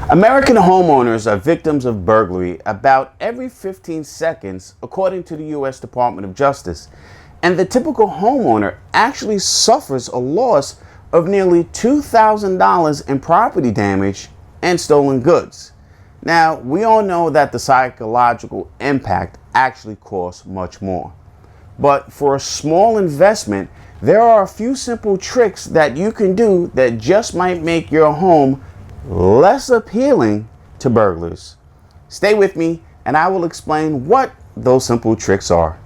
American homeowners are victims of burglary about every 15 seconds, according to the U.S. Department of Justice. And the typical homeowner actually suffers a loss of nearly $2,000 in property damage and stolen goods. Now, we all know that the psychological impact actually costs much more. But for a small investment, there are a few simple tricks that you can do that just might make your home less appealing to burglars. Stay with me and I will explain what those simple tricks are.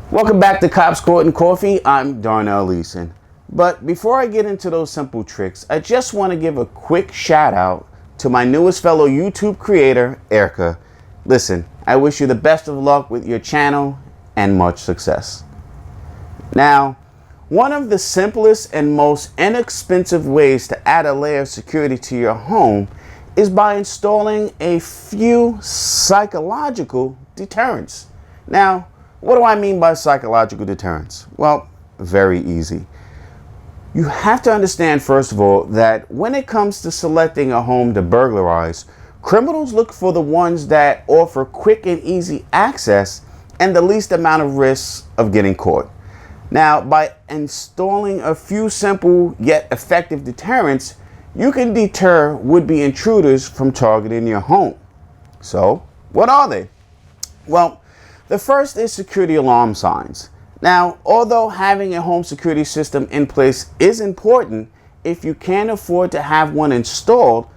Welcome back to Cops Court and Coffee. I'm Darnell Leeson. But before I get into those simple tricks, I just want to give a quick shout out to my newest fellow YouTube creator, Erica. Listen, I wish you the best of luck with your channel and much success. Now, one of the simplest and most inexpensive ways to add a layer of security to your home is by installing a few psychological deterrents. Now, what do I mean by psychological deterrents? Well, very easy. You have to understand, first of all, that when it comes to selecting a home to burglarize, criminals look for the ones that offer quick and easy access and the least amount of risks of getting caught. Now, by installing a few simple yet effective deterrents, you can deter would-be intruders from targeting your home. So, what are they? Well, the first is security alarm signs. Now, although having a home security system in place is important, if you can't afford to have one installed,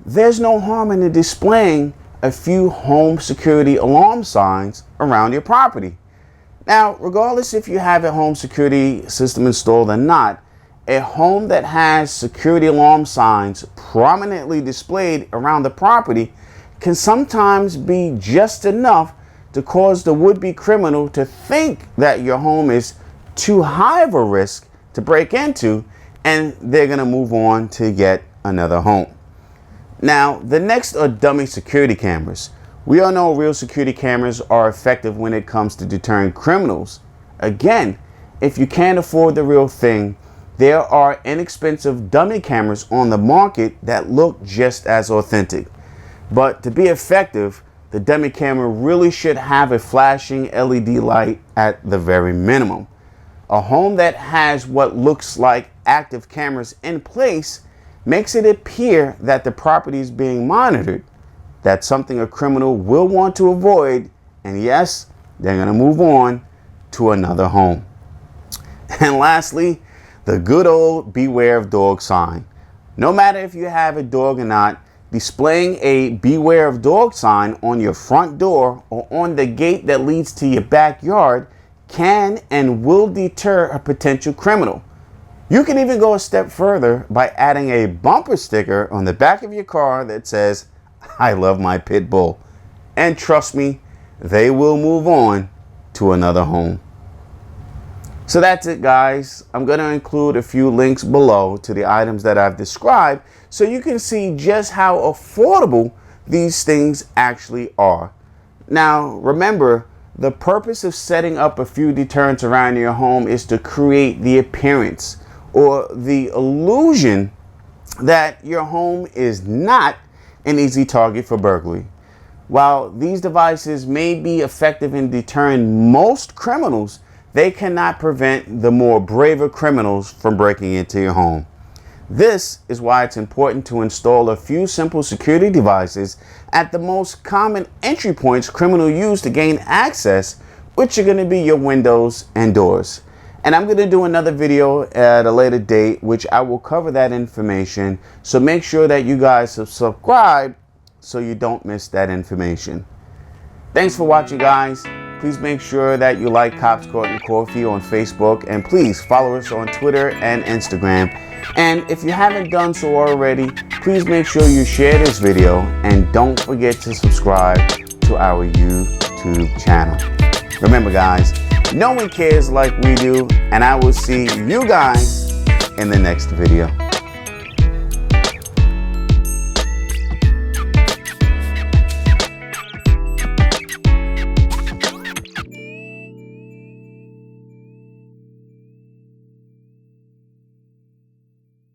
there's no harm in displaying a few home security alarm signs around your property. Now, regardless if you have a home security system installed or not, a home that has security alarm signs prominently displayed around the property can sometimes be just enough to cause the would-be criminal to think that your home is too high of a risk to break into, and they're going to move on to get another home. Now, the next are dummy security cameras. We all know real security cameras are effective when it comes to deterring criminals. Again, if you can't afford the real thing, there are inexpensive dummy cameras on the market that look just as authentic. But to be effective, the dummy camera really should have a flashing LED light at the very minimum. A home that has what looks like active cameras in place makes it appear that the property is being monitored. That's something a criminal will want to avoid, and yes, they're going to move on to another home. And lastly, the good old beware of dog sign. No matter if you have a dog or not, displaying a beware of dog sign on your front door or on the gate that leads to your backyard can and will deter a potential criminal. You can even go a step further by adding a bumper sticker on the back of your car that says, "I love my pit bull." And trust me, they will move on to another home. So that's it, guys. I'm going to include a few links below to the items that I've described so you can see just how affordable these things actually are. Now, remember, the purpose of setting up a few deterrents around your home is to create the appearance or the illusion that your home is not an easy target for burglary. While these devices may be effective in deterring most criminals, they cannot prevent the more braver criminals from breaking into your home. This is why it's important to install a few simple security devices at the most common entry points criminals use to gain access, which are going to be your windows and doors. And I'm going to do another video at a later date, which I will cover that information. So make sure that you guys subscribe so you don't miss that information. Thanks for watching, guys. Please make sure that you like Cops Court and Coffee on Facebook, and please follow us on Twitter and Instagram. And if you haven't done so already, please make sure you share this video and don't forget to subscribe to our YouTube channel. Remember, guys, no one cares like we do, and I will see you guys in the next video.